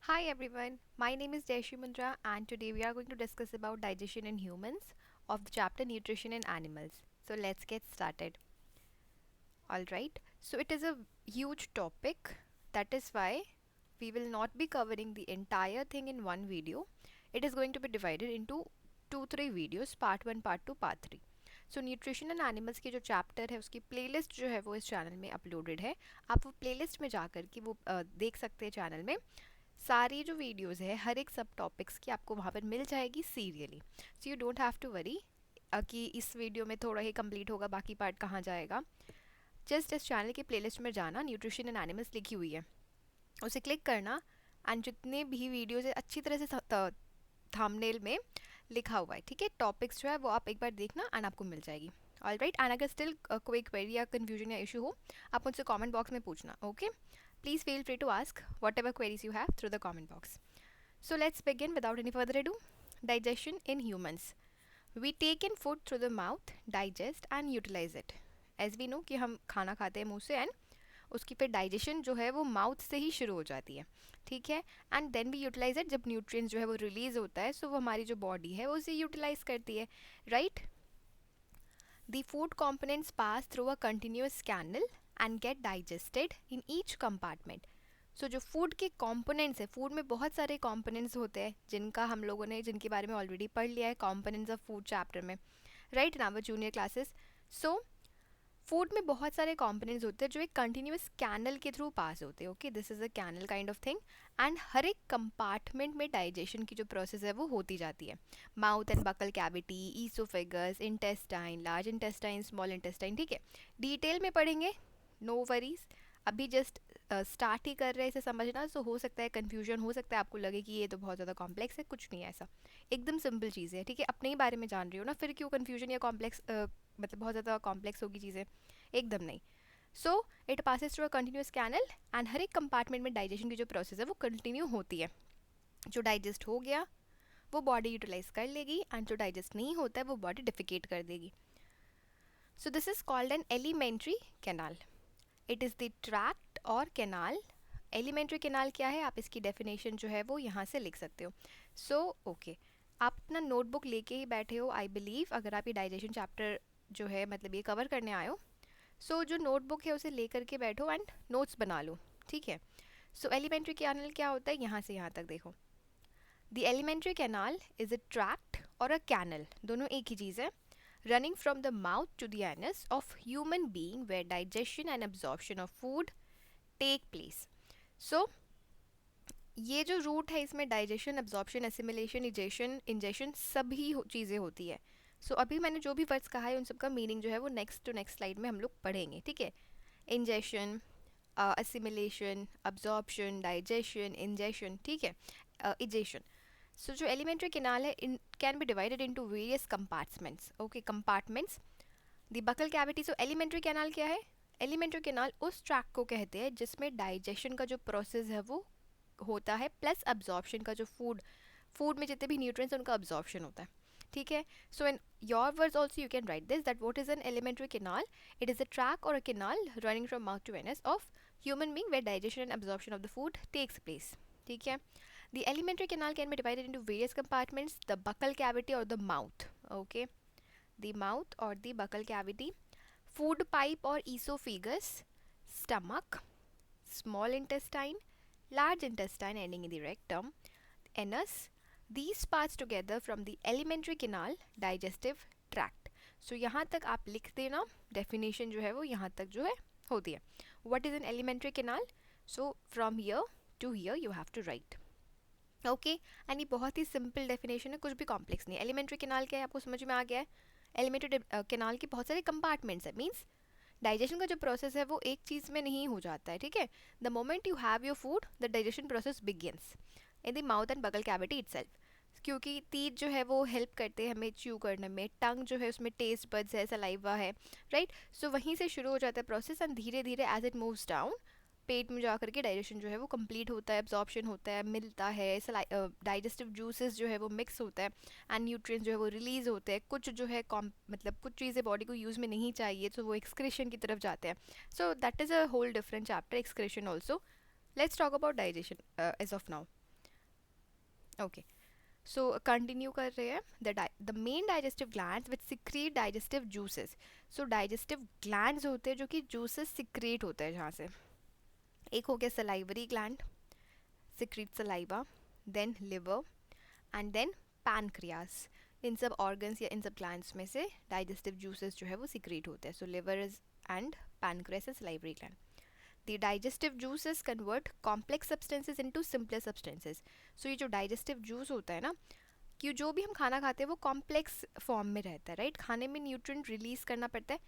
Hi everyone, my name is Jayashree Mundra and today we are going to discuss about digestion in humans of the chapter Nutrition in Animals. So let's get started. Alright, so it is a huge topic, that is why we will not be covering the entire thing in one video. It is going to be divided into 2-3 videos, part 1, part 2, part 3. So nutrition and animals की जो chapter है उसकी playlist जो है वो इस channel में uploaded है. आप वो प्लेलिस्ट में जाकर के वो देख सकते हैं. चैनल में सारी जो वीडियोस है हर एक सब टॉपिक्स की आपको वहाँ पर मिल जाएगी serially. So you don't have to worry कि इस वीडियो में थोड़ा ही कंप्लीट होगा, बाकी पार्ट कहाँ जाएगा. जस्ट इस चैनल की प्लेलिस्ट में जाना, न्यूट्रिशन एंड एनिमल्स लिखी हुई है, उसे क्लिक करना एंड जितने भी वीडियोस है अच्छी तरह से थंबनेल में लिखा हुआ है, ठीक है. टॉपिक्स जो है वो आप एक बार देखना एंड आपको मिल जाएगी. ऑल राइट, एंड अगर स्टिल कोई क्वेरी या कन्फ्यूजन या इशू हो आप मुझसे कमेंट बॉक्स में पूछना. Okay, please feel free to ask whatever queries you have through the comment box. So let's begin without any further ado. Digestion in humans. We take in food through the mouth, digest and utilize it. As we know कि हम खाना खाते हैं मुंह से and उसकी फिर digestion जो है वो माउथ से ही शुरू हो जाती है, ठीक है. And then we utilize it, जब न्यूट्रिएंट्स जो है वो रिलीज होता है सो वो हमारी जो बॉडी है वो उसे यूटिलाइज करती है, right. The food components pass through a continuous canal and get digested in each compartment. सो जो फूड के कंपोनेंट्स है, फूड में बहुत सारे कंपोनेंट्स होते हैं जिनका हम लोगों ने जिनके बारे में ऑलरेडी पढ़ लिया है कंपोनेंट्स ऑफ फूड चैप्टर में, right, in our junior classes. So food में बहुत सारे कंपोनेंट्स होते हैं जो एक कंटिन्यूस कैनल के थ्रू पास होते हैं. Okay, this is a canal kind of thing. And हर एक कंपार्टमेंट में डाइजेशन की जो प्रोसेस है वो होती जाती है. Mouth and buccal cavity, oesophagus, intestine, large intestine, small intestine, ठीक है. डिटेल में पढ़ेंगे, नो वरीज. अभी जस्ट स्टार्ट ही कर रहे हैं इसे समझना, सो हो सकता है कन्फ्यूजन हो सकता है, आपको लगे कि ये तो बहुत ज़्यादा कॉम्प्लेक्स है. कुछ नहीं है ऐसा, एकदम सिंपल चीज़ें है, ठीक है. अपने ही बारे में जान रही हो ना, फिर क्यों कन्फ्यूजन या कॉम्प्लेक्स, मतलब बहुत ज़्यादा कॉम्प्लेक्स होगी चीज़ें, एकदम नहीं. So it passes through a continuous canal and हर एक कंपार्टमेंट में डाइजेशन की जो प्रोसेस है वो कंटिन्यू होती है. जो डाइजेस्ट हो गया वो बॉडी यूटिलाइज कर लेगी एंड जो डाइजेस्ट नहीं होता है वो बॉडी डिफिकेट कर देगी. सो this is called an alimentary canal. It is the tract और कैनाल. एलिमेंट्री कैनाल क्या है, आप इसकी डेफिनेशन जो है वो यहाँ से लिख सकते हो. सो ओके, आप अपना नोटबुक लेके ही बैठे हो आई बिलीव, अगर आप ये डाइजेशन चैप्टर जो है मतलब ये कवर करने आए हो. सो जो नोटबुक है उसे लेकर के बैठो एंड नोट्स बना लो, ठीक है. सो एलिमेंट्री कैनाल क्या होता है, यहाँ से यहाँ तक देखो. The alimentary canal is a tract और अ कैनल, दोनों एक ही चीज़ है, running from the mouth to the anus of human being where digestion and absorption of food take place. So ये जो रूट है इसमें digestion, absorption, assimilation, egestion, ingestion सभी चीज़ें होती है. सो अभी मैंने जो भी वर्ड्स कहा है उन सब का मीनिंग जो है वो नेक्स्ट टू नेक्स्ट स्लाइड में हम लोग पढ़ेंगे, ठीक है. Ingestion, assimilation, absorption, digestion, ingestion, ठीक है, इजेशन. सो जो एलिमेंट्री कैनाल है in can be divided into various compartments. Okay, compartments. The buccal cavity. So alimentary canal क्या है, एलिमेंट्री कैनाल उस ट्रैक को कहते हैं जिसमें डाइजेशन का जो प्रोसेस है वो होता है प्लस अब्जॉर्प्शन का, जो फूड में जितने भी न्यूट्रिएंट्स हैं उनका अब्जॉर्प्शन होता है, ठीक है. So in your words also you can write this, that what is an alimentary canal. It is a track or a canal running from mouth to anus of human being where digestion and absorption of the food takes place, ठीक है. The alimentary canal can be divided into various compartments, the buccal cavity or the mouth. Okay, the mouth or the buccal cavity, food pipe or esophagus, stomach, small intestine, large intestine ending in the rectum, anus. These parts together from the alimentary canal, digestive tract. So यहाँ तक आप लिख देना, definition जो है वो यहाँ तक जो है होती है. What is an alimentary canal? So from here to here you have to write. Okay, and ये बहुत ही सिंपल डेफिनेशन है, कुछ भी कॉम्प्लेक्स नहीं है. एलिमेंट्री कैनाल क्या है आपको समझ में आ गया है. एलिमेंट्री कैनाल के बहुत सारे कंपार्टमेंट्स है, मीन्स डाइजेशन का जो प्रोसेस है वो एक चीज़ में नहीं हो जाता है, ठीक है. The moment you have your food the digestion process begins in the mouth and बगल कैविटी इटसेल्फ. क्योंकि टीथ जो है वो हेल्प करते हैं हमें च्यू करने में, टंग जो है उसमें टेस्ट बड्स है, सलाइवा है, राइट. सो वहीं से शुरू हो जाता है प्रोसेस एंड धीरे धीरे एज इट मूव्स डाउन पेट में जा करके डाइजेशन जो है वो कंप्लीट होता है, एब्जॉर्प्शन होता है, मिलता है, डाइजेस्टिव जूसेस जो है वो मिक्स होता है एंड न्यूट्रिएंट्स जो है वो रिलीज होते हैं. कुछ जो है मतलब कुछ चीज़ें बॉडी को यूज़ में नहीं चाहिए तो वो एक्सक्रीशन की तरफ जाते हैं. So that is a whole different chapter, excretion also. Let's talk about digestion as of now. Okay, so continue कर रहे हैं. The main digestive glands which secrete digestive juices. So digestive glands होते हैं जो कि जूसेस सिक्रीट होते हैं जहाँ से. एक हो गया salivary gland, secrete saliva, then liver and then pancreas. इन सब ऑर्गन्स या इन सब ग्लैंड्स में से डाइजेस्टिव जूसेस जो है वो सिक्रीट होते हैं. So liver is and pancreas is salivary gland. The digestive juices convert complex substances into simpler substances. So ये जो digestive juice होता है ना, कि जो भी हम खाना खाते हैं वो कॉम्प्लेक्स फॉर्म में रहता है, राइट. खाने में न्यूट्रिएंट रिलीज करना पड़ता है.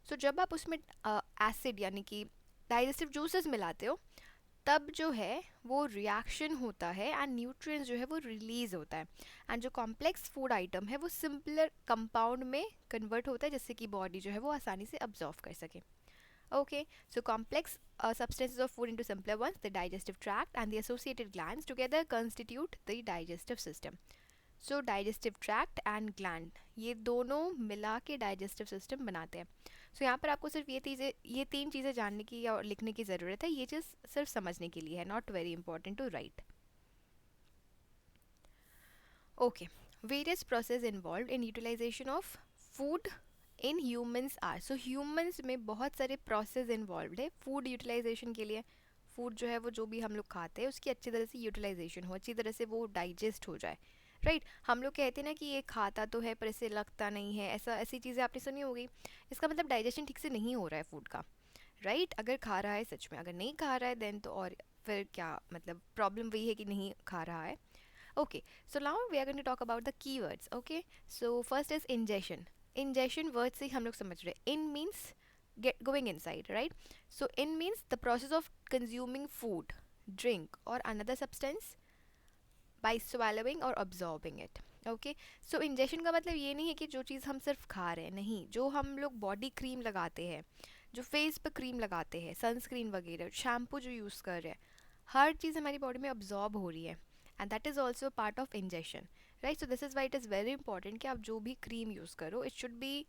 सो जब आप उसमें एसिड यानी कि डाइजेस्टिव जूसेस मिलाते हो, तब जो है वो रिएक्शन होता है एंड न्यूट्रिएंट्स जो है वो रिलीज होता है. एंड जो कॉम्प्लेक्स फूड आइटम है वो सिंपलर कंपाउंड में कन्वर्ट होता है, जिससे कि बॉडी जो है वो आसानी से अब्जॉर्व कर सके. Okay, so complex substances of food into simpler ones, the digestive tract and the associated glands together constitute the digestive system. So digestive tract and gland ये दोनों मिला के digestive system बनाते हैं. So यहाँ पर आपको सिर्फ ये तीन चीज़ें जानने की और लिखने की ज़रूरत है. ये चीज़ सिर्फ समझने के लिए है, not very important to write. Okay, various processes involved in utilization of food in humans are. So humans में बहुत सारे प्रोसेस इन्वॉल्व है फूड यूटिलाइजेशन के लिए. फूड जो है वो जो भी हम लोग खाते हैं उसकी अच्छी तरह से यूटिलाइजेशन हो, अच्छी तरह से वो डाइजेस्ट हो जाए, राइट. हम लोग कहते हैं ना कि ये खाता तो है पर इसे लगता नहीं है, ऐसी चीज़ें आपने सुनी होगी. इसका मतलब डाइजेशन ठीक से नहीं हो रहा है फूड का, राइट. अगर खा रहा है सच में, अगर नहीं खा रहा है देन तो और फिर क्या मतलब प्रॉब्लम वही है कि नहीं खा रहा है. Okay, so now we are going to talk about the keywords. Okay, so first is ingestion. Ingestion word से हम लोग समझ रहे हैं. In means get going inside, right? So in means the process of consuming food, drink or another substance by swallowing or absorbing it. Okay, so ingestion का मतलब ये नहीं है कि जो चीज़ हम सिर्फ खा रहे हैं, नहीं. जो हम लोग बॉडी क्रीम लगाते हैं, जो फेस पे क्रीम लगाते हैं, सनस्क्रीन वगैरह, शैम्पू जो यूज़ कर रहे हैं, हर चीज़ हमारी बॉडी में अब्जॉर्ब हो रही है and that is also part of ingestion, right. So this is why it is very important कि आप जो भी क्रीम यूज़ करो it should B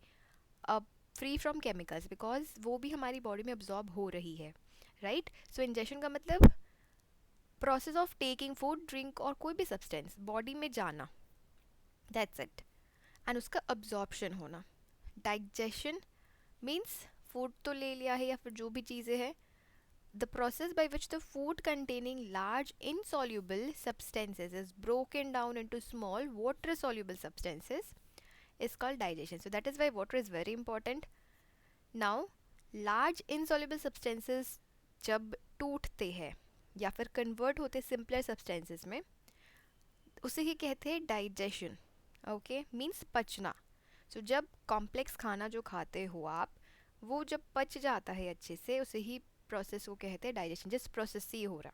free from chemicals, because वो भी हमारी बॉडी में अब्जॉर्ब हो रही है, राइट. सो इंजेशन का मतलब process of taking food, drink और कोई भी सब्सटेंस बॉडी में जाना, दैट्स इट. एंड उसका अब्जॉर्प्शन होना. डाइजेशन मीन्स फूड तो ले लिया है या फिर जो भी चीज़ें हैं, the process by which the food containing large insoluble substances is broken down into small water soluble substances is called digestion. So that is why water is very important. Now large insoluble substances जब टूटते हैं या फिर convert होते simpler substances में, उसे ही कहते हैं डाइजेशन. ओके, मीन्स पचना. सो जब कॉम्प्लेक्स खाना जो खाते हो आप, वो जब पच जाता है अच्छे से, उसे ही प्रोसेस को कहते हैं डाइजेशन. जिस प्रोसेस से ये हो रहा.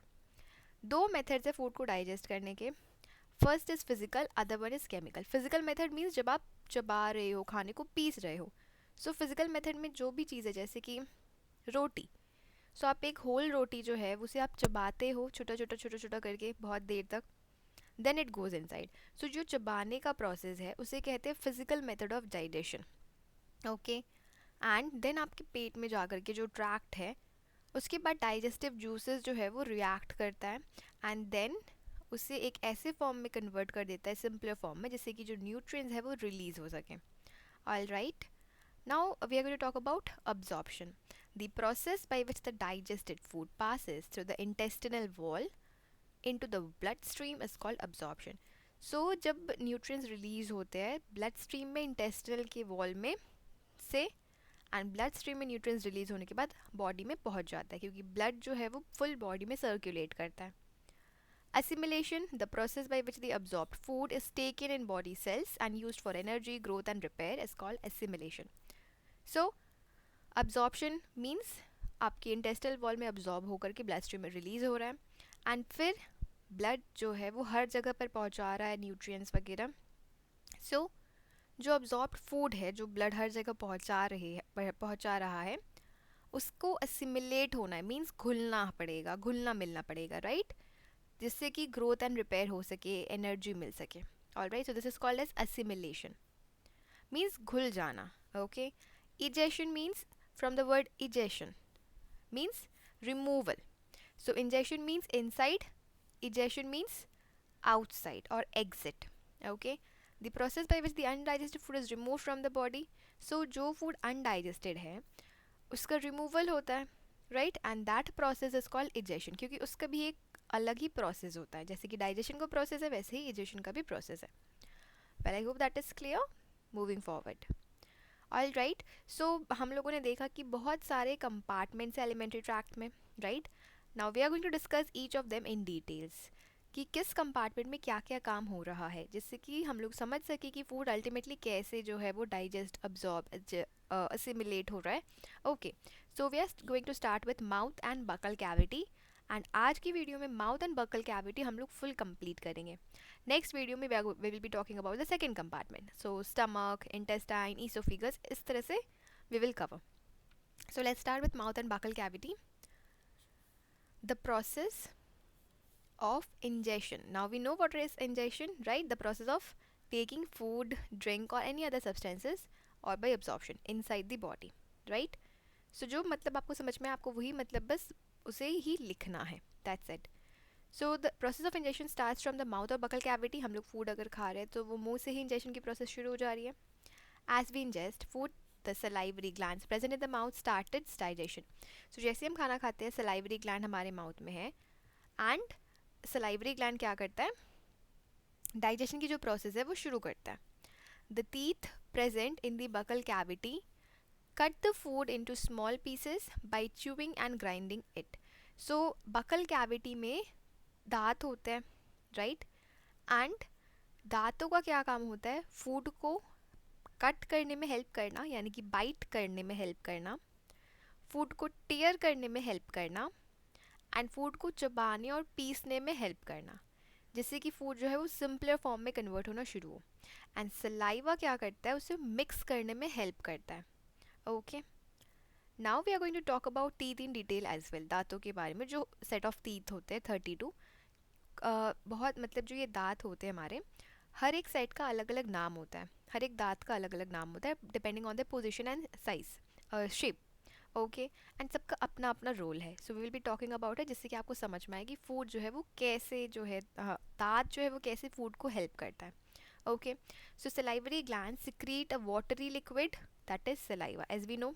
दो मेथड्स है फूड को डाइजेस्ट करने के. First is physical, other one is chemical. Physical method means जब आप चबा रहे हो, खाने को पीस रहे हो. सो फिजिकल मेथड में जो भी चीज़ है, जैसे कि रोटी. सो आप एक होल रोटी जो है उसे आप चबाते हो छोटा छोटा छोटा छोटा करके बहुत देर तक, then it goes inside. So जो चबाने का प्रोसेस है उसे कहते हैं physical method of digestion. Okay, and then आपके पेट में जा कर के जो ट्रैक्ट है, उसके बाद डाइजेस्टिव जूसेस जो है वो रिएक्ट करता है एंड देन उसे एक ऐसे फॉर्म में कन्वर्ट कर देता है, सिंपलर फॉर्म में, जिससे कि जो न्यूट्रिएंट्स है वो रिलीज हो सकें. All right, now we are going to talk about absorption. The process by which the digested food passes through the intestinal wall into the blood stream is called absorption. So जब nutrients release होते हैं blood stream में, intestinal के wall में से, and blood stream में nutrients release होने के बाद बॉडी में पहुंच जाता है, क्योंकि ब्लड जो है वो फुल बॉडी में सर्कुलेट करता है. Assimilation, the process by which the absorbed food is taken in body cells and used for energy, growth and repair is called assimilation. So, absorption means आपके इंटेस्टाइनल वॉल में absorb होकर के blood stream में release हो रहा है and फिर blood जो है वो हर जगह पर पहुंचा रहा है न्यूट्रिएंट्स वगैरह. सो जो अब्जॉर्ब्ड फूड है, जो ब्लड हर जगह पहुंचा रहा है, उसको असिमिलेट होना है, मीन्स घुलना पड़ेगा, घुलना मिलना पड़ेगा, राइट, जिससे कि ग्रोथ एंड रिपेयर हो सके, एनर्जी मिल सके. Alright, so this is called as assimilation, means घुल जाना. Okay, egestion means from the word egestion means removal. So ingestion means inside, egestion means outside or exit. Okay, the process by which the undigested food is removed from the body. So जो food undigested है उसका removal होता है, right? And that process is called digestion, क्योंकि उसका भी एक अलग ही process होता है. जैसे कि digestion का process है वैसे ही digestion का भी process है. Well, I hope that is clear. Moving forward. All right, so हम लोगों ने देखा कि बहुत सारे कंपार्टमेंट्स हैं एलिमेंट्री ट्रैक्ट में, right? Now we are going to discuss each of them in details कि किस कंपार्टमेंट में क्या क्या काम हो रहा है, जिससे कि हम लोग समझ सके कि फूड अल्टीमेटली कैसे जो है वो डाइजेस्ट अब्जॉर्ब असिमिलेट हो रहा है. Okay, so we are going to start with mouth and buccal cavity. And आज की वीडियो में माउथ एंड बकल कैविटी हम लोग फुल कंप्लीट करेंगे. नेक्स्ट वीडियो में we will be talking about the second compartment. So stomach, intestine, esophagus, इस तरह से we will cover. So let's start with mouth and buccal cavity. The process of ingestion. Now we know what is ingestion, right? The process of taking food, drink or any other substances or by absorption inside the body, right? So जो मतलब आपको समझ में आपको वही मतलब बस उसे ही लिखना है. That's it. So the process of injection starts from the mouth और बकल कैविटी. हम लोग फूड अगर खा रहे हैं तो वो मुंह से ही इंजेक्शन की प्रोसेस शुरू हो जा रही है. As we ingest food the salivary glands present in the mouth started digestion. So जैसे हम खाना खाते हैं सलाइवरी ग्लैंड हमारे माउथ में है एंड सलाइवरी ग्लैंड क्या करता है, डाइजेशन की जो प्रोसेस है वो शुरू करता है. The teeth present in the buccal cavity cut the food into small pieces by chewing and grinding it. So buccal cavity में दांत होते हैं, राइट? एंड दांतों का क्या काम होता है, फूड को कट करने में हेल्प करना, यानी कि बाइट करने में हेल्प करना, फूड को टेयर करने में हेल्प करना एंड फूड को चबाने और पीसने में हेल्प करना, जिससे कि फूड जो है वो सिंपलर फॉर्म में कन्वर्ट होना शुरू हो. एंड सलाइवा क्या करता है, उसे मिक्स करने में हेल्प करता है. Okay, now we are going to talk about teeth in detail as well. दांतों के बारे में, जो सेट ऑफ टीथ होते हैं 32, बहुत मतलब जो ये दांत होते हैं हमारे, हर एक सेट का अलग अलग नाम होता है, हर एक दांत का अलग अलग नाम होता है depending on the position and size shape. Okay, and सबका अपना अपना रोल है. So we will be talking about है, जिससे कि आपको समझ में आए कि फूड जो है वो कैसे जो है दांत जो है वो कैसे फूड को हेल्प करता है. Okay, so salivary gland secrete a watery liquid that is saliva. As we know,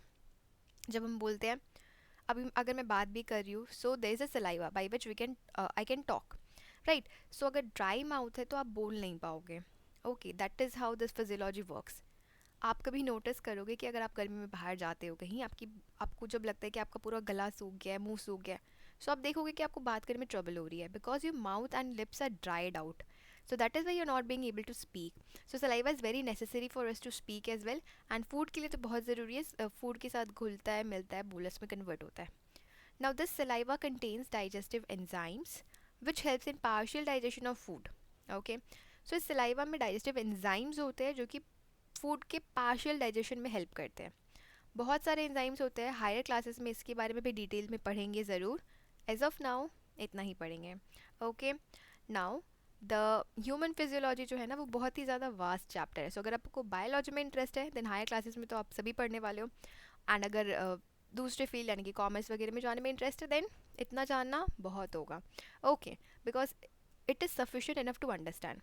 जब हम बोलते हैं, अभी अगर मैं बात भी कर रही हूँ, so there is a saliva by which we can I can talk, right? So अगर ड्राई माउथ है तो आप बोल नहीं पाओगे. Okay, that is how this physiology works. आप कभी नोटिस करोगे कि अगर आप गर्मी में बाहर जाते हो कहीं, आपको जब लगता है कि आपका पूरा गला सूख गया है, मुंह सूख गया है, सो आप देखोगे कि आपको बात करने में ट्रबल हो रही है, because your mouth and lips are dried out. So that is why you are not being able to speak. So saliva is very necessary for us to speak as well. And food के लिए तो बहुत ज़रूरी है, food के साथ घुलता है, मिलता है, बोलस में कन्वर्ट होता है. Now this saliva contains digestive enzymes which helps in partial digestion of food. Okay, so इस सलाइवा में डाइजेस्टिव एंजाइम्स होते हैं जो कि फूड के पार्शियल डाइजेशन में हेल्प करते हैं. बहुत सारे एंजाइम्स होते हैं, हायर क्लासेस में इसके बारे में भी डिटेल में पढ़ेंगे ज़रूर. एज ऑफ नाउ इतना ही पढ़ेंगे. Okay, now the human physiology जो है ना वो बहुत ही ज़्यादा वास्ट चैप्टर है. सो अगर आपको बायोलॉजी में इंटरेस्ट है देन हायर क्लासेस में तो आप सभी पढ़ने वाले हो. एंड अगर दूसरे फील्ड यानी कि कॉमर्स वगैरह में जाने में इंटरेस्ट है देन इतना जानना बहुत होगा. Okay, because it is sufficient enough to understand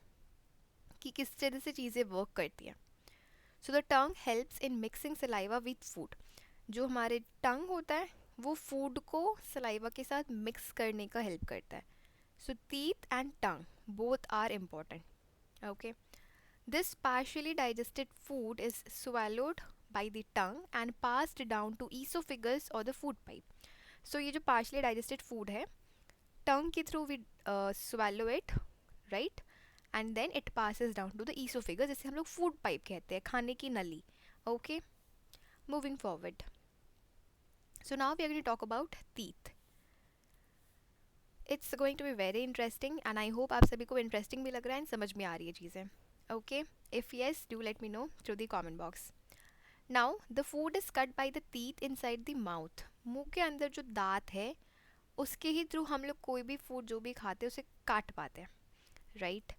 कि किस तरह से चीज़ें वर्क करती हैं. So the tongue helps in mixing saliva with food. जो हमारे टंग होता है वो फूड को सलाइवा के साथ मिक्स करने का हेल्प करता है. So teeth and tongue both are important. Okay, this partially digested food is swallowed by the tongue and passed down to esophagus or the food pipe. So ये जो partially digested food है, tongue के through we swallow it, right? And then it passes down to the esophagus, जिसे हम लोग food pipe कहते हैं, खाने की नली. Okay, moving forward. So now we are going to talk about teeth. It's going to be very interesting and I hope आप सभी को interesting भी लग रहा है and समझ में आ रही है चीज़ें. Okay, if yes, do let me know through the comment box. Now the food is cut by the teeth inside the mouth. मुंह के अंदर जो दांत है उसके ही थ्रू हम लोग कोई भी फूड जो भी खाते हैं उसे काट पाते हैं, right?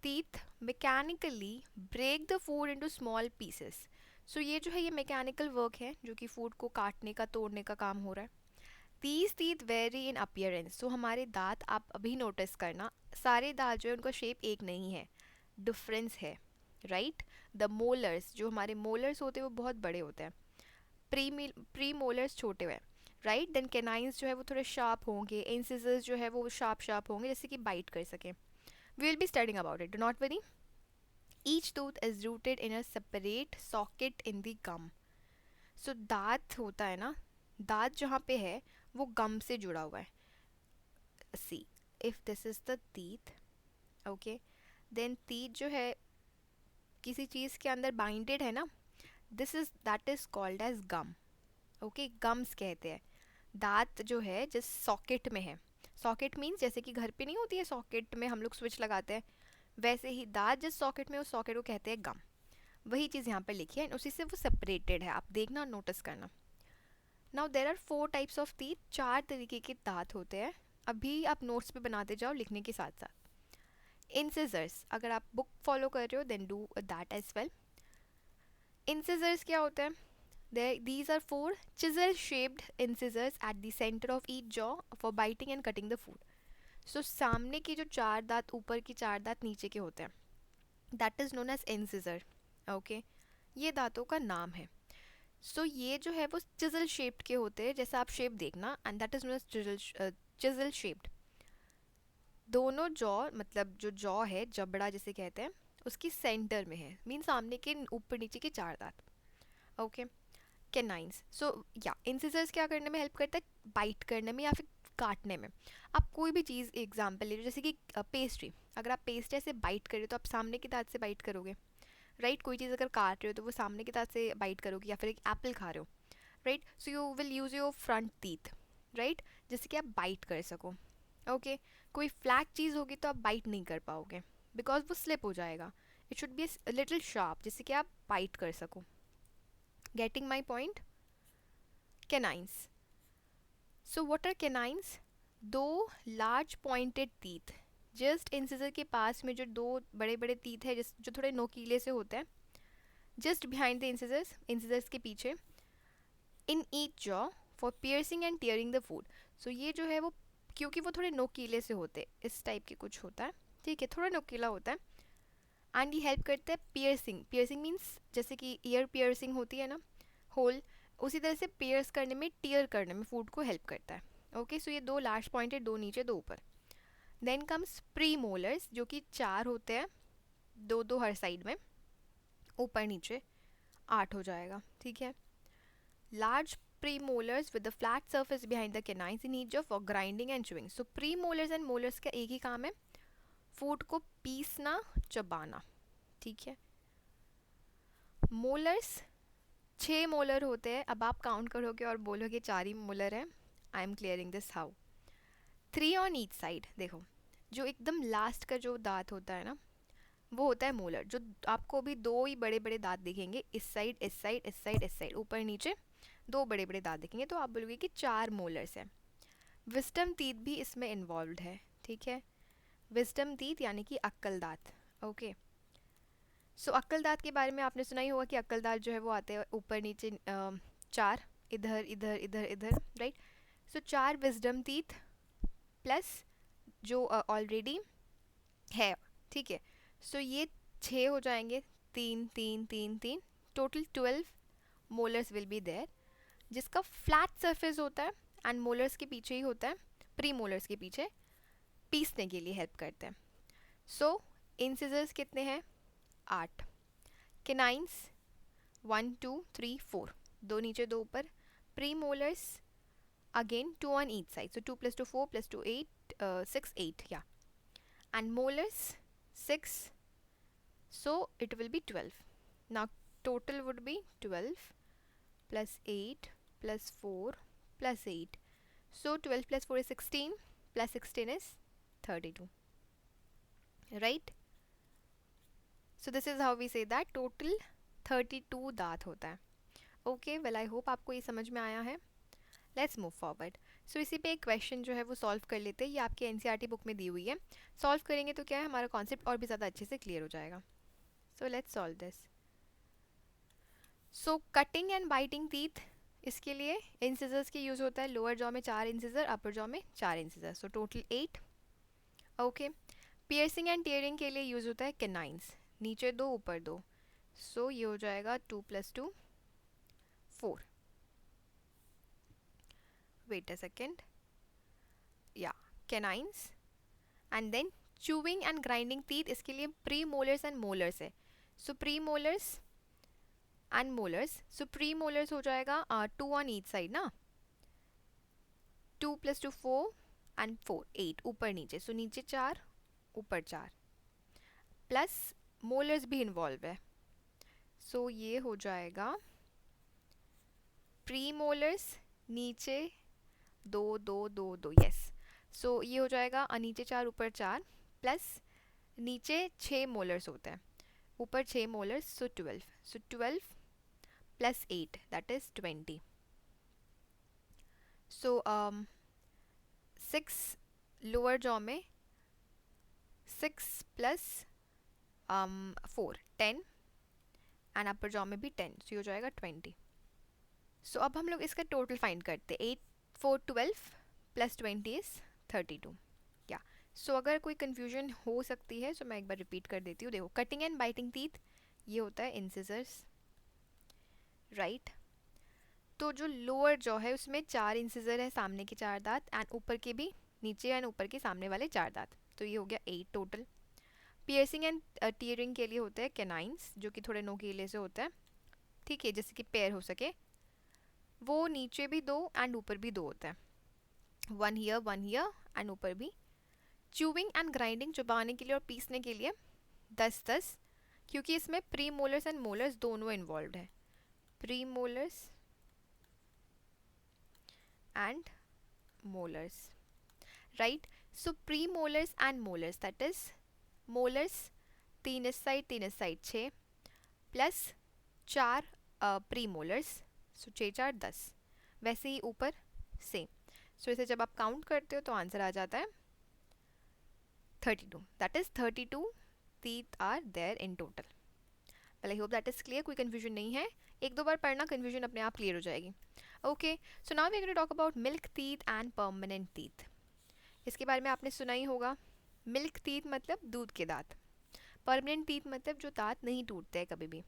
Teeth mechanically break the food into small pieces. So ये जो है ये मैकेनिकल वर्क है जो कि फूड को काटने का, तोड़ने का काम हो रहा है. These teeth very in appearance. तो हमारे दांत आप अभी नोटिस करना, सारे दांत जो है उनका शेप एक नहीं है, डिफरेंस है, राइट। द मोलर्स, जो हमारे मोलर्स होते हैं वो बहुत बड़े होते हैं, प्री मोलर्स छोटे हुए, राइट। देन कैनाइंस जो है वो थोड़े शार्प होंगे, इंसिसर्स जो है वो शार्प शार्प होंगे जैसे कि बाइट कर सकें। We will be studying about it, do not worry. Each tooth is rooted in a separate socket in the gum. So दांत होता है ना, दांत जहाँ पे है वो गम से जुड़ा हुआ है। See, if this is the teeth, okay, then teeth जो है किसी चीज़ के अंदर बाइंडेड है ना, this is that is called as gum. Okay, gums कहते हैं दांत जो है जिस सॉकेट में है। सॉकेट मीन्स जैसे कि घर पे नहीं होती है सॉकेट में हम लोग स्विच लगाते हैं, वैसे ही दांत जिस सॉकेट में, उस सॉकेट को कहते हैं गम। वही चीज़ यहाँ पर लिखी है, उसी से वो सेपरेटेड है, आप देखना नोटिस करना। Now there are 4 types of teeth, 4 तरीके के दांत होते हैं। अभी आप नोट्स पे बनाते जाओ लिखने के साथ साथ। इंसिजर्स, अगर आप बुक फॉलो कर रहे हो then do that as well. Incisors क्या होते हैं? These are four chisel shaped incisors at the center of each jaw for biting and cutting the food. So सामने की जो 4 दांत, ऊपर की 4 दांत नीचे के होते हैं, that is known as incisor. Okay, ये दांतों का नाम है। So ये जो है वो chisel shaped के होते हैं, जैसा आप शेप देखना, and that is known as chisel shaped. दोनों जॉ, मतलब जो जॉ है, जबड़ा जिसे कहते हैं, उसकी सेंटर में है, मीन सामने के ऊपर नीचे के 4 दांत। Okay, canines. सो या इंसिसर्स क्या करने में हेल्प करता है? बाइट करने में या फिर काटने में। आप कोई भी चीज़ एग्जांपल ले लो, जैसे कि पेस्ट्री, अगर आप पेस्ट्री से बाइट करें तो आप सामने की दांत से बाइट करोगे, राइट। कोई चीज़ अगर काट रहे हो तो वो सामने की दांत से बाइट करोगे, या फिर एक एप्पल खा रहे हो, right. So you will use your front teeth, right, जिससे कि आप बाइट कर सको। ओके, कोई फ्लैट चीज़ होगी तो आप बाइट नहीं कर पाओगे, बिकॉज वो स्लिप हो जाएगा। It should be little sharp, जिससे कि आप बाइट कर सको। Getting my point? Canines. So what are canines? दो large pointed teeth, just incisor के पास में जो दो बड़े बड़े टीथ है, जिस जो थोड़े नोकीले से होते हैं, just behind the incisors, incisors के पीछे, in each jaw for piercing and tearing the food. So ये जो है वो, क्योंकि वो थोड़े नोकीले से होते हैं, इस टाइप के कुछ होता है, ठीक है, थोड़ा नोकीला होता है, एंड ये हेल्प करते हैं पियर्सिंग। पियर्सिंग मीन्स जैसे कि ईयर पियर्सिंग होती है ना, होल, उसी तरह से पियर्स करने में, टीयर करने में फूड को हेल्प करता है। ओके, सो ये दो लार्ज पॉइंटेड, दो नीचे दो ऊपर। देन कम्स प्री मोलर्स, जो कि 4 होते हैं, दो दो हर साइड में, ऊपर नीचे 8 हो जाएगा, ठीक है। Large pre molars with the flat surface behind the canines in each for grinding and chewing. So premolars and molars का एक ही काम है, फूड को पीसना, चबाना, ठीक है। मोलर्स 6 मोलर होते हैं। अब आप काउंट करोगे और बोलोगे 4 ही मोलर हैं। I am clearing this how. 3 on each side. देखो, जो एकदम लास्ट का जो दांत होता है ना, वो होता है मोलर, जो आपको भी दो ही बड़े बड़े दांत दिखेंगे, इस साइड, इस साइड, इस साइड, इस साइड, ऊपर नीचे दो बड़े बड़े दांत दिखेंगे, तो आप बोलोगे कि 4 मोलर्स हैं। विस्डम टीथ भी इसमें इन्वॉल्व है, ठीक है। विस्डम टीथ यानी कि अक्कल दांत। ओके, सो अक्कल दांत के बारे में आपने सुना ही होगा कि अक्कल दांत जो है वो आते हैं ऊपर नीचे, 4, इधर इधर इधर इधर, राइट। सो 4 विजडम टीथ प्लस जो ऑलरेडी है, ठीक है। सो ये 6 हो जाएंगे, 3 3 3 3, total 12 molars will be there, जिसका फ्लैट सरफेस होता है, एंड मोलर्स के पीछे ही होता है, प्री मोलर्स के पीछे, पीसने के लिए हेल्प करते हैं। सो इंसिजर्स कितने हैं? 8। कैनाइंस 1 2 3 4, दो नीचे दो ऊपर। Pre molars again 2 on each side, सो 2 + 2 4 + 2 8, 6 8, या। And molars 6, so it will be 12. Now total would be 12 plus 8 plus 4 plus 8. So 12 plus 4 is 16, plus 16 is 32. Right? So this is how we say that total 32 दांत होता है. Okay, well I hope आपको ये समझ में आया है. Let's move forward. So इसी पे एक क्वेश्चन जो है वो सॉल्व कर लेते हैं. ये आपके एनसीईआरटी बुक में दी हुई है. सॉल्व करेंगे तो क्या है, हमारा कॉन्सेप्ट और भी ज़्यादा अच्छे से क्लियर हो जाएगा. So let's solve this. So cutting and biting teeth इसके लिए इंसिजर्स की यूज़ होता है लोअर जॉ में 4 इंसिजर, अपर जॉ में 4 incisor, so total 8। Okay, piercing and tearing के लिए यूज़ होता है कैनाइंस, नीचे 2 ऊपर 2, सो ये हो जाएगा 2 + 2 4। वेट अ सेकेंड, या canines. And then chewing and grinding teeth, इसके लिए प्री मोलर्स एंड मोलर्स है, so premolars and molars, so premolars हो जाएगा 2 ऑन ईच साइड ना, 2 + 2 4 एंड 4 8 ऊपर नीचे, सो नीचे 4 ऊपर 4, प्लस मोलर्स भी इन्वॉल्व है, सो ये हो जाएगा प्री मोलर्स नीचे 2 2 2 2, यस, सो ये हो जाएगा नीचे 4 ऊपर 4, प्लस नीचे 6 मोलर्स होते हैं, ऊपर 6 molars, so 12, so 12 + 8 that is 20, so 6 lower jaw में 6 + 4 10 एंड अपर जॉ में भी 10, सो ये हो जाएगा 20। सो अब हम लोग इसका टोटल फाइंड करते हैं, 8 4 12 + 20 इज 32। या सो अगर कोई कन्फ्यूजन हो सकती है, सो मैं एक बार रिपीट कर देती हूँ। देखो, कटिंग एंड बाइटिंग टीथ ये होता है इंसिजर्स, राइट। तो जो लोअर जॉ है उसमें 4 इंसिजर है, सामने के 4 दांत, एंड ऊपर के भी, नीचे एंड ऊपर के सामने वाले 4 दांत, तो ये हो गया 8 टोटल। पियर्सिंग एंड टीयरिंग के लिए होते हैं कैनाइंस, जो कि थोड़े नोकीले से होते हैं, ठीक है, जैसे कि पैर हो सके, वो नीचे भी 2 एंड ऊपर भी 2 होता है, 1 हियर एंड ऊपर भी। च्यूविंग एंड ग्राइंडिंग, चबाने के लिए और पीसने के लिए 10 10, क्योंकि इसमें प्री मोलर्स एंड मोलर्स दोनों इन्वॉल्व है, pre molars and molars, right. So premolars and molars that is molars 3 इस साइड 6, प्लस 4 प्री मोलर्स, सो 6 4 10, वैसे ही ऊपर सेम। सो इसे जब आप काउंट करते हो तो आंसर आ जाता है 32, that is 32 teeth are there in total। well I hope that is clear, कोई confusion नहीं है, एक दो बार पढ़ना, confusion अपने आप clear हो जाएगी। okay, so now we are going to talk about milk teeth and permanent teeth। इसके बारे में आपने सुना ही होगा, milk teeth मतलब दूध के दांत, permanent teeth मतलब जो दांत नहीं टूटते हैं कभी भी।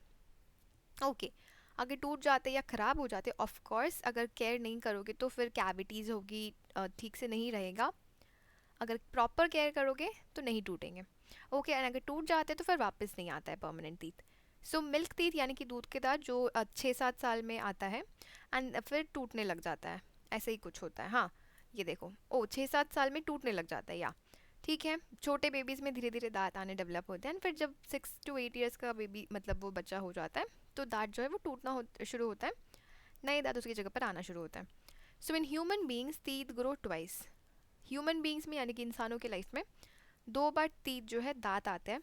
okay, अगर टूट जाते या ख़राब हो जाते, ऑफ कोर्स अगर केयर नहीं करोगे तो फिर कैविटीज़ होगी, ठीक से नहीं रहेगा, अगर प्रॉपर केयर करोगे तो नहीं टूटेंगे। ओके, एंड अगर टूट जाते हैं तो फिर वापस नहीं आता है permanent teeth. So milk teeth यानी कि दूध के दांत, जो 6 7 साल में आता है एंड फिर टूटने लग जाता है, ऐसे ही कुछ होता है। हाँ, ये देखो, 6 7 साल में टूटने लग जाता है, या ठीक है, छोटे बेबीज़ में धीरे धीरे दांत आने डेवलप होते हैं, फिर जब 6 to 8 ईयर्स का बेबी मतलब वो बच्चा हो जाता है तो दांत जो है वो टूटना शुरू होता है, नए दांत उसकी जगह पर आना शुरू होता है। So in human beings teeth grow twice, human beings में यानी कि इंसानों के लाइफ में 2 बार टीथ जो है दांत आते हैं।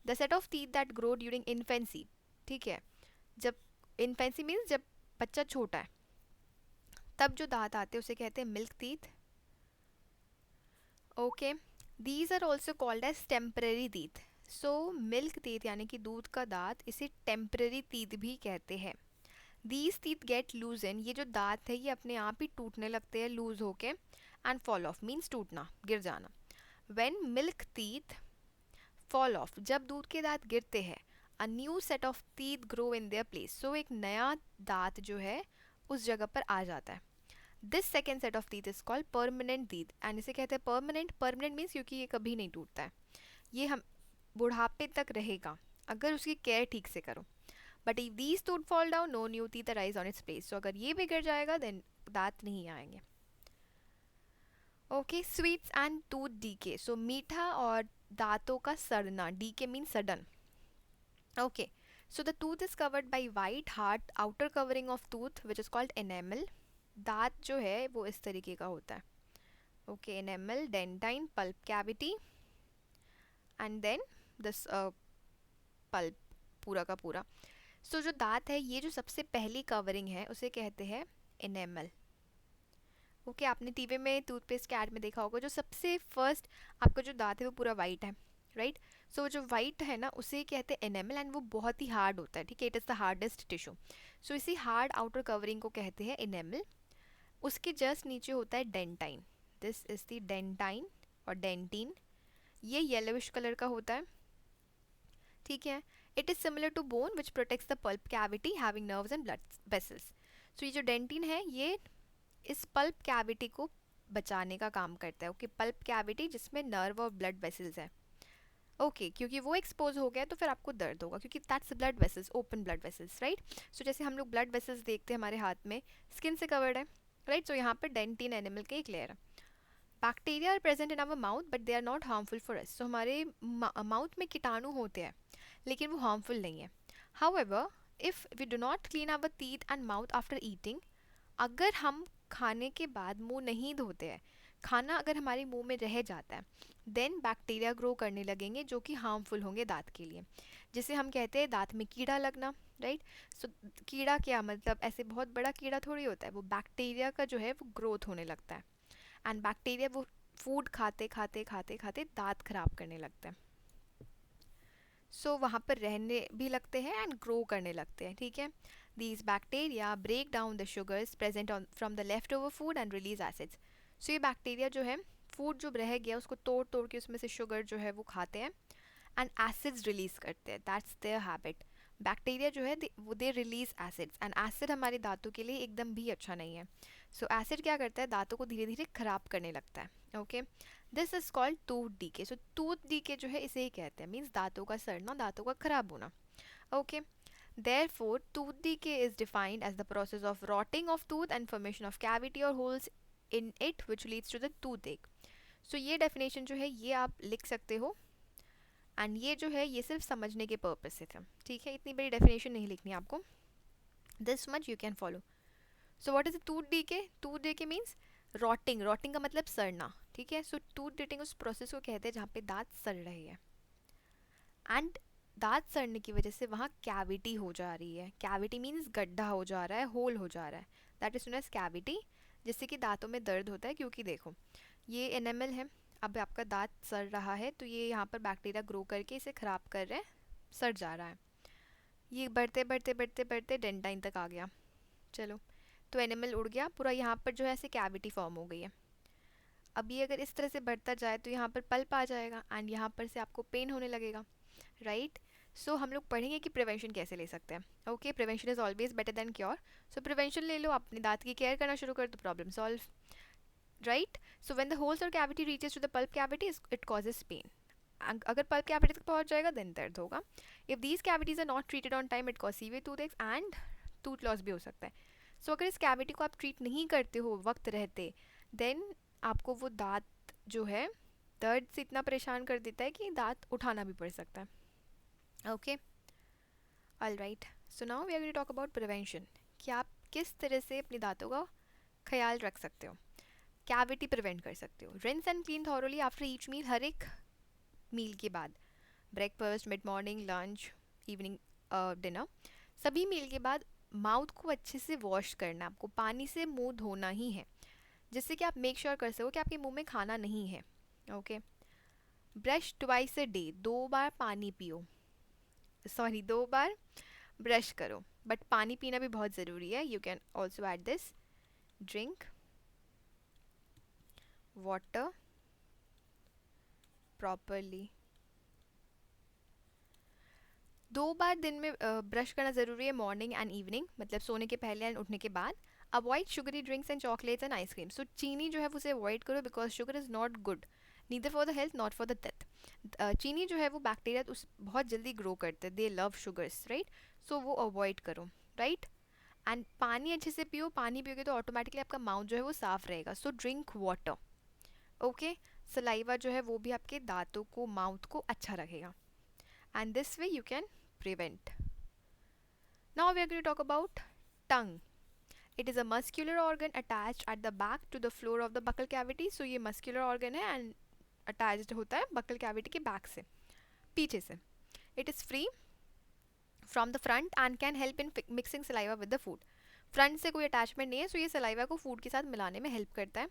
The set of teeth that grow during infancy, ठीक है, जब इन्फेंसी मीन्स जब बच्चा छोटा है तब जो दांत आते हैं उसे कहते हैं milk teeth. Okay, these are also called as temporary teeth. So milk teeth यानी कि दूध का दांत, इसे टेम्पररी टीथ भी कहते हैं। These teeth gate lose in, ये जो दांत है ये अपने आप ही टूटने लगते हैं लूज होके, एंड फॉल ऑफ मीन्स टूटना, गिर जाना। When milk teeth fall off, जब दूध के दांत गिरते हैं, a new set of teeth grow in their place, so एक नया दांत जो है उस जगह पर आ जाता है। This second set of teeth is called permanent teeth, and इसे कहते हैं परमानेंट। परमानेंट मीन्स क्योंकि ये कभी नहीं टूटता है, ये हम बुढ़ापे तक रहेगा अगर उसकी केयर ठीक से करो। But if these tooth fall down, no new teeth arise on its place, so अगर ये बिगड़ जाएगा देन दांत नहीं आएंगे। Okay, sweets and tooth decay, so मीठा और दांतों का सड़ना, डीके मीन सडन। Okay, so the tooth is covered by white hard outer covering of tooth which is called enamel. दांत जो है वो इस तरीके का होता है। Okay, enamel, dentine, pulp cavity, and then this pulp पूरा का पूरा। सो जो दांत है, ये जो सबसे पहली कवरिंग है उसे कहते हैं एनेमल। ओके, आपने टीवी में टूथपेस्ट के ऐड में देखा होगा, जो सबसे फर्स्ट आपका जो दांत है वो पूरा वाइट है, राइट। सो जो वाइट है ना उसे कहते हैं एनेमल, एंड वो बहुत ही हार्ड होता है, ठीक है, it is the hardest tissue. So इसी हार्ड आउटर कवरिंग को कहते हैं एनेमल। उसके जस्ट नीचे होता है dentine, this is the dentine और डेंटिन, ये येलोविश कलर का होता है, ठीक है। It is similar to bone which protects the pulp cavity having nerves and blood vessels. So ये जो डेंटिन है ये इस पल्प कैविटी को बचाने का काम करता है, ओके, पल्प कैविटी जिसमें नर्व और ब्लड वेसल्स है, ओके, क्योंकि वो एक्सपोज हो गया तो फिर आपको दर्द होगा, क्योंकि that's blood vessels, open blood vessels, right. So जैसे हम लोग ब्लड वेसल्स देखते हैं हमारे हाथ में, स्किन से कवर्ड है, राइट। सो यहाँ पर डेंटिन एनिमल के एक लेयर है। Bacteria are present in our mouth but they are not harmful for us. So हमारे माउथ में कीटाणु होते हैं लेकिन वो हार्मफुल नहीं है। However if we do not clean our teeth and mouth after eating, अगर हम खाने के बाद मुंह नहीं धोते हैं, खाना अगर हमारे मुंह में रह जाता है, देन बैक्टीरिया ग्रो करने लगेंगे जो कि हार्मफुल होंगे दांत के लिए, जिसे हम कहते हैं दांत में कीड़ा लगना, राइट। सो कीड़ा क्या मतलब, ऐसे बहुत बड़ा कीड़ा थोड़ी होता है, वो बैक्टीरिया का जो है वो ग्रोथ होने लगता है, एंड बैक्टीरिया वो फूड खाते खाते खाते खाते दांत खराब करने लगता है। सो वहाँ पर रहने भी लगते हैं एंड ग्रो करने लगते हैं, ठीक है। These bacteria break down the sugars present from the left over food and release acids. So ये बैक्टीरिया जो है फूड जो रह गया उसको तोड़ तोड़ के उसमें से शुगर जो है वो खाते हैं एंड एसिड्स रिलीज करते हैं, दैट्स देयर हैबिट। बैक्टीरिया जो है वो they release acids, and acid हमारे दांतों के लिए एकदम भी अच्छा नहीं है। सो एसिड क्या करता है, दांतों को धीरे धीरे खराब करने लगता है, okay. This is called tooth decay. So tooth decay जो है इसे ही कहते हैं, मीन्स दांतों का सड़ना, दांतों का खराब होना, okay. Therefore, tooth decay is defined as the process of rotting of tooth and formation of cavity or holes in it which leads to the toothache. So ये definition जो है ये आप लिख सकते हो, एंड ये जो है ये सिर्फ समझने के पर्पज से था, ठीक है, इतनी बड़ी डेफिनेशन नहीं लिखनी आपको, this much you can follow. So what is a tooth decay? Tooth decay means rotting, rotting का मतलब सड़ना, ठीक है। सो टूथ डिकेइंग उस प्रोसेस को कहते हैं जहाँ पे दांत सड़ रहे हैं, एंड दांत सड़ने की वजह से वहाँ कैविटी हो जा रही है, कैविटी मीन्स गड्ढा हो जा रहा है, होल हो जा रहा है, that is known as cavity, जिससे कि दांतों में दर्द होता है, क्योंकि देखो ये एनेमल है, अब आपका दांत सड़ रहा है तो ये यहाँ पर बैक्टीरिया ग्रो करके इसे ख़राब कर रहे हैं, सड़ जा रहा है, ये बढ़ते बढ़ते बढ़ते बढ़ते डेंटाइन तक आ गया, चलो तो एनिमल उड़ गया पूरा, यहाँ पर जो है ऐसे कैविटी फॉर्म हो गई है। अब ये अगर इस तरह से बढ़ता जाए तो यहाँ पर पल्प आ जाएगा एंड यहाँ पर से आपको पेन होने लगेगा, राइट। सो हम लोग पढ़ेंगे कि प्रिवेंशन कैसे ले सकते हैं, okay. Prevention is always better than cure. So prevention ले लो, अपने दांत की केयर करना शुरू कर दो, problem solve, right. So when the holes और cavity reaches to the pulp cavity it causes pain, अगर पल्प कैविटी तक पहुंच जाएगा देन दर्द होगा। If these cavities are not treated on time it cause severe toothache and tooth loss भी हो सकता है। सो अगर इस कैविटी को आप ट्रीट नहीं करते हो वक्त रहते, देन आपको वो दांत जो है दर्द से इतना परेशान कर देता है कि दांत उठाना भी पड़ सकता है, okay. Alright, so now we are going to talk about prevention, कि आप किस तरह से अपने दांतों का ख्याल रख सकते हो, कैविटी प्रिवेंट कर सकते हो। Rinse and clean thoroughly after each meal, हर एक मील के बाद, breakfast, mid morning, lunch, evening, dinner, सभी मील के बाद माउथ को अच्छे से वॉश करना, आपको पानी से मुंह धोना ही है, जिससे कि आप मेक श्योर कर सको कि आपके मुंह में खाना नहीं है, okay. Brush twice a day, 2 बार पानी पियो, सॉरी 2 बार ब्रश करो, बट पानी पीना भी बहुत ज़रूरी है, you can also add this, drink water properly. 2 बार दिन में ब्रश करना ज़रूरी है, मॉर्निंग एंड इवनिंग, मतलब सोने के पहले एंड उठने के बाद। Avoid sugary drinks and chocolates and ice cream, so चीनी जो है उसे अवॉइड करो because sugar is not good neither for the health not for the death. चीनी जो है वो बैक्टीरिया उस बहुत जल्दी ग्रो करते हैं, दे लव शुगर्स, राइट। सो वो अवॉइड करो, राइट। एंड पानी अच्छे से पियो, पानी पियोगे तो ऑटोमेटिकली आपका माउथ जो है वो साफ रहेगा, सो ड्रिंक वाटर, ओके। सलाइवा जो है वो भी आपके दांतों को, माउथ को अच्छा रखेगा, and this way you can prevent. Now we are going to talk about tongue. It is a muscular organ attached at the back to the floor of the buccal cavity. So ये muscular organ है and attached होता है buccal cavity के back से, पीछे से. It is free from the front and can help in mixing saliva with the food. Front से कोई अटैचमेंट नहीं है, सो ये सलाइवा को फूड के साथ मिलाने में हेल्प करता है,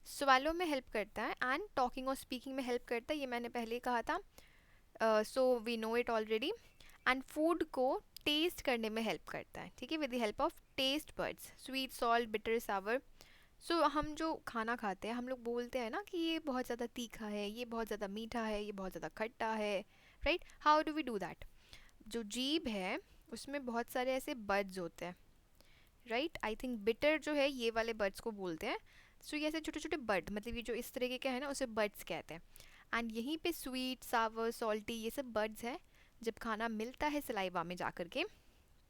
स्वालो में हेल्प करता है, एंड टॉकिंग और स्पीकिंग में हेल्प करता है, ये मैंने पहले ही कहा था। So we know it already. And food को टेस्ट करने में हेल्प करता है, ठीक है, with the help of taste buds, sweet, salt, bitter, sour. So हम जो खाना खाते हैं, हम लोग बोलते हैं ना कि ये बहुत ज़्यादा तीखा है, ये बहुत ज़्यादा मीठा है, ये बहुत ज़्यादा खट्टा है, right? How do we do that? जो जीभ है उसमें बहुत सारे ऐसे बर्ड्स होते हैं, राइट? आई थिंक बिटर जो है ये वाले बर्ड्स को बोलते हैं। सो ये ऐसे छोटे छोटे बर्ड, मतलब ये जो इस तरीके के है ना, उसे बर्ड्स कहते हैं। एंड यहीं पे स्वीट, सावर, सॉल्टी, ये सब बर्ड्स है। जब खाना मिलता है सलाइवा में जा करके,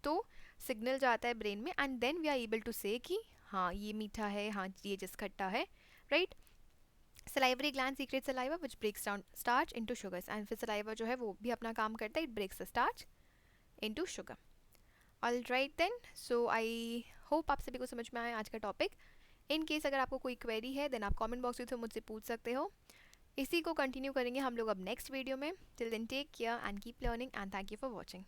तो सिग्नल जाता है ब्रेन में, and then we are able to say कि हाँ ये मीठा है, हाँ ये जिस खट्टा है, right? Salivary gland secrete saliva which breaks down starch into sugars, and फिर सलाइवा जो है वो भी अपना काम करता है, it breaks the starch into sugar. All right then, so I hope आप सभी को समझ में आया आज का टॉपिक। इन केस अगर आपको कोई क्वेरी है देन आप कमेंट बॉक्स में तो मुझसे पूछ सकते हो। इसी को कंटिन्यू करेंगे हम लोग अब नेक्स्ट वीडियो में। Till then take care and keep learning and thank you for watching.